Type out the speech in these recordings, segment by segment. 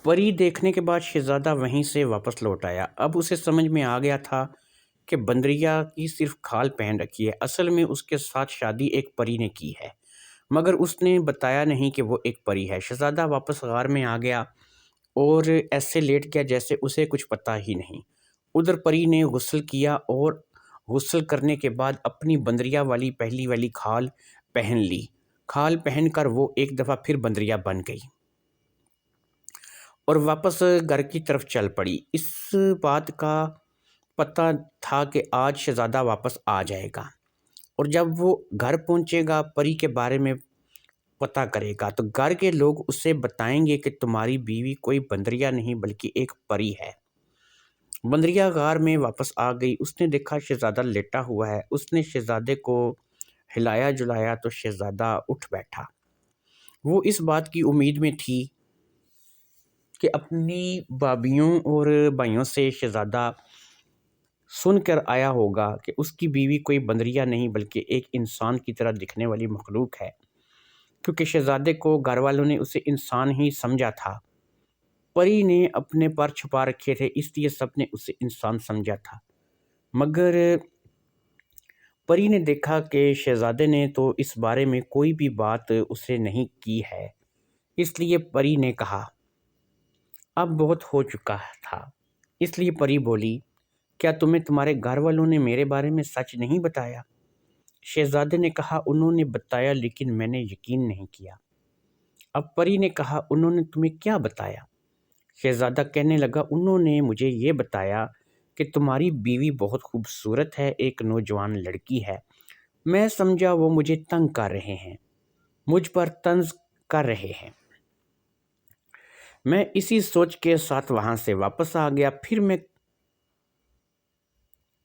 پری دیکھنے کے بعد شہزادہ وہیں سے واپس لوٹ آیا۔ اب اسے سمجھ میں آ گیا تھا کہ بندریا کی صرف کھال پہن رکھی ہے، اصل میں اس کے ساتھ شادی ایک پری نے کی ہے، مگر اس نے بتایا نہیں کہ وہ ایک پری ہے۔ شہزادہ واپس غار میں آ گیا اور ایسے لیٹ گیا جیسے اسے کچھ پتہ ہی نہیں۔ ادھر پری نے غسل کیا اور غسل کرنے کے بعد اپنی بندریا والی پہلی والی کھال پہن لی۔ کھال پہن کر وہ ایک دفعہ پھر بندریا بن گئی اور واپس گھر کی طرف چل پڑی۔ اس بات کا پتہ تھا کہ آج شہزادہ واپس آ جائے گا اور جب وہ گھر پہنچے گا پری کے بارے میں پتہ کرے گا تو گھر کے لوگ اسے بتائیں گے کہ تمہاری بیوی کوئی بندریا نہیں بلکہ ایک پری ہے۔ بندریا غار میں واپس آ گئی۔ اس نے دیکھا شہزادہ لیٹا ہوا ہے۔ اس نے شہزادے کو ہلایا جلایا تو شہزادہ اٹھ بیٹھا۔ وہ اس بات کی امید میں تھی کہ اپنی بھابھیوں اور بھائیوں سے شہزادہ سن کر آیا ہوگا کہ اس کی بیوی کوئی بندریا نہیں بلکہ ایک انسان کی طرح دکھنے والی مخلوق ہے، کیونکہ شہزادے کو گھر والوں نے اسے انسان ہی سمجھا تھا۔ پری نے اپنے پر چھپا رکھے تھے اس لیے سب نے اسے انسان سمجھا تھا، مگر پری نے دیکھا کہ شہزادے نے تو اس بارے میں کوئی بھی بات اسے نہیں کی ہے، اس لیے پری نے کہا اب بہت ہو چکا تھا۔ اس لیے پری بولی کیا تمہیں تمہارے گھر والوں نے میرے بارے میں سچ نہیں بتایا؟ شہزادے نے کہا انہوں نے بتایا لیکن میں نے یقین نہیں کیا۔ اب پری نے کہا انہوں نے تمہیں کیا بتایا؟ شہزادہ کہنے لگا انہوں نے مجھے یہ بتایا کہ تمہاری بیوی بہت خوبصورت ہے، ایک نوجوان لڑکی ہے۔ میں سمجھا وہ مجھے تنگ کر رہے ہیں، مجھ پر طنز کر رہے ہیں۔ میں اسی سوچ کے ساتھ وہاں سے واپس آ گیا، پھر میں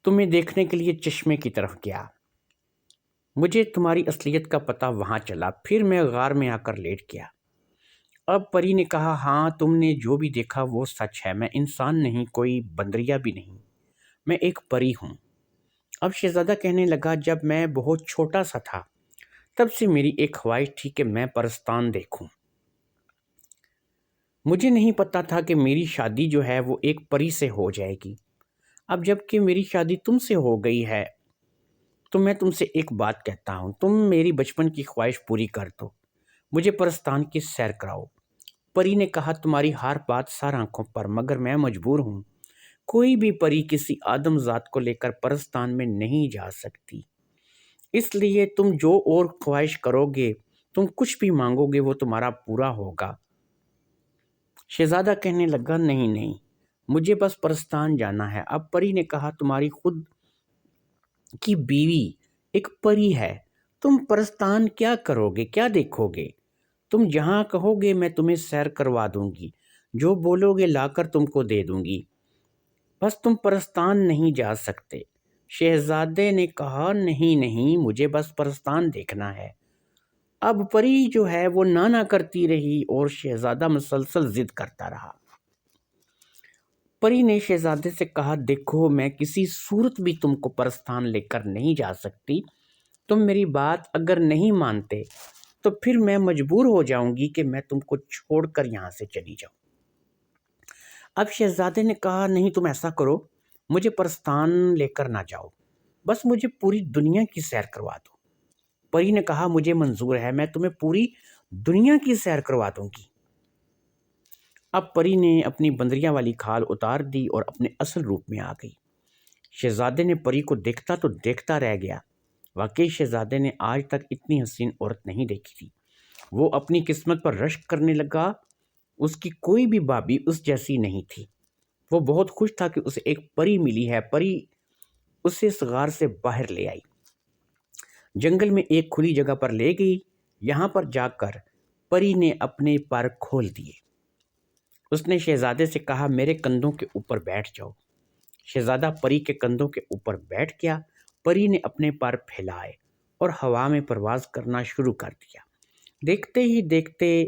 تمہیں دیکھنے کے لیے چشمے کی طرف گیا۔ مجھے تمہاری اصلیت کا پتہ وہاں چلا، پھر میں غار میں آ کر لیٹ گیا۔ اب پری نے کہا ہاں تم نے جو بھی دیکھا وہ سچ ہے، میں انسان نہیں، کوئی بندریا بھی نہیں، میں ایک پری ہوں۔ اب شہزادہ کہنے لگا جب میں بہت چھوٹا سا تھا تب سے میری ایک خواہش تھی کہ میں پرستان دیکھوں۔ مجھے نہیں پتا تھا کہ میری شادی جو ہے وہ ایک پری سے ہو جائے گی۔ اب جب کہ میری شادی تم سے ہو گئی ہے تو میں تم سے ایک بات کہتا ہوں، تم میری بچپن کی خواہش پوری کر دو، مجھے پرستان کی سیر کراؤ۔ پری نے کہا تمہاری ہر بات سر آنکھوں پر، مگر میں مجبور ہوں، کوئی بھی پری کسی آدم ذات کو لے کر پرستان میں نہیں جا سکتی، اس لیے تم جو اور خواہش کرو گے، تم کچھ بھی مانگو گے وہ تمہارا پورا ہوگا۔ شہزادہ کہنے لگا نہیں، مجھے بس پرستان جانا ہے۔ اب پری نے کہا تمہاری خود کی بیوی ایک پری ہے، تم پرستان کیا کرو گے، کیا دیکھو گے؟ تم جہاں کہو گے میں تمہیں سیر کروا دوں گی، جو بولو گے لا کر تم کو دے دوں گی، بس تم پرستان نہیں جا سکتے۔ شہزادے نے کہا نہیں، مجھے بس پرستان دیکھنا ہے۔ اب پری جو ہے وہ نانا کرتی رہی اور شہزادہ مسلسل ضد کرتا رہا۔ پری نے شہزادے سے کہا دیکھو میں کسی صورت بھی تم کو پرستان لے کر نہیں جا سکتی، تم میری بات اگر نہیں مانتے تو پھر میں مجبور ہو جاؤں گی کہ میں تم کو چھوڑ کر یہاں سے چلی جاؤں۔ اب شہزادے نے کہا نہیں تم ایسا کرو، مجھے پرستان لے کر نہ جاؤ، بس مجھے پوری دنیا کی سیر کروا دو۔ پری نے کہا مجھے منظور ہے، میں تمہیں پوری دنیا کی سیر کروا دوں گی۔ اب پری نے اپنی بندریا والی کھال اتار دی اور اپنے اصل روپ میں آ گئی۔ شہزادے نے پری کو دیکھتا تو دیکھتا رہ گیا، واقعی شہزادے نے آج تک اتنی حسین عورت نہیں دیکھی تھی۔ وہ اپنی قسمت پر رشک کرنے لگا، اس کی کوئی بھی بھابھی اس جیسی نہیں تھی۔ وہ بہت خوش تھا کہ اسے ایک پری ملی ہے۔ پری اسے اس غار سے باہر لے آئی، جنگل میں ایک کھلی جگہ پر لے گئی۔ یہاں پر جا کر پری نے اپنے پر کھول دیے۔ اس نے شہزادے سے کہا میرے کندھوں کے اوپر بیٹھ جاؤ۔ شہزادہ پری کے کندھوں کے اوپر بیٹھ گیا۔ پری نے اپنے پر پھیلائے اور ہوا میں پرواز کرنا شروع کر دیا۔ دیکھتے ہی دیکھتے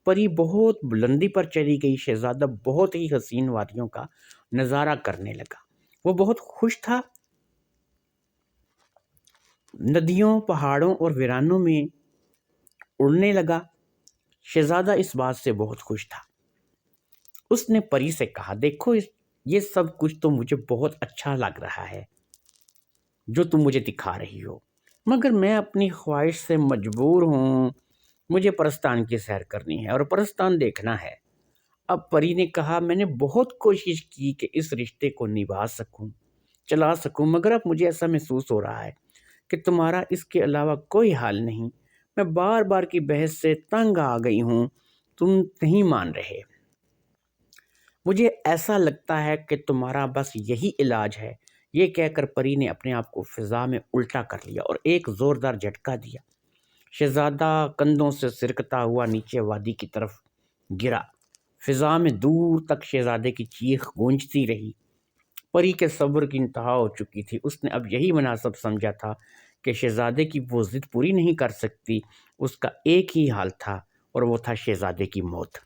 پری بہت بلندی پر چلی گئی۔ شہزادہ بہت ہی حسین وادیوں کا نظارہ کرنے لگا، وہ بہت خوش تھا۔ ندیوں، پہاڑوں اور ویرانوں میں اڑنے لگا۔ شہزادہ اس بات سے بہت خوش تھا۔ اس نے پری سے کہا، دیکھو یہ سب کچھ تو مجھے بہت اچھا لگ رہا ہے جو تم مجھے دکھا رہی ہو، مگر میں اپنی خواہش سے مجبور ہوں، مجھے پرستان کی سیر کرنی ہے اور پرستان دیکھنا ہے۔ اب پری نے کہا، میں نے بہت کوشش کی کہ اس رشتے کو نبھا سکوں، چلا سکوں، مگر اب مجھے ایسا محسوس ہو رہا ہے کہ تمہارا اس کے علاوہ کوئی حال نہیں۔ میں بار بار کی بحث سے تنگ آ گئی ہوں، تم نہیں مان رہے۔ مجھے ایسا لگتا ہے کہ تمہارا بس یہی علاج ہے۔ یہ کہہ کر پری نے اپنے آپ کو فضا میں الٹا کر لیا اور ایک زوردار جھٹکا دیا۔ شہزادہ کندھوں سے سرکتا ہوا نیچے وادی کی طرف گرا۔ فضا میں دور تک شہزادے کی چیخ گونجتی رہی۔ پری کے صبر کی انتہا ہو چکی تھی۔ اس نے اب یہی مناسب سمجھا تھا کہ شہزادے کی وہ ضد پوری نہیں کر سکتی۔ اس کا ایک ہی حال تھا اور وہ تھا شہزادے کی موت۔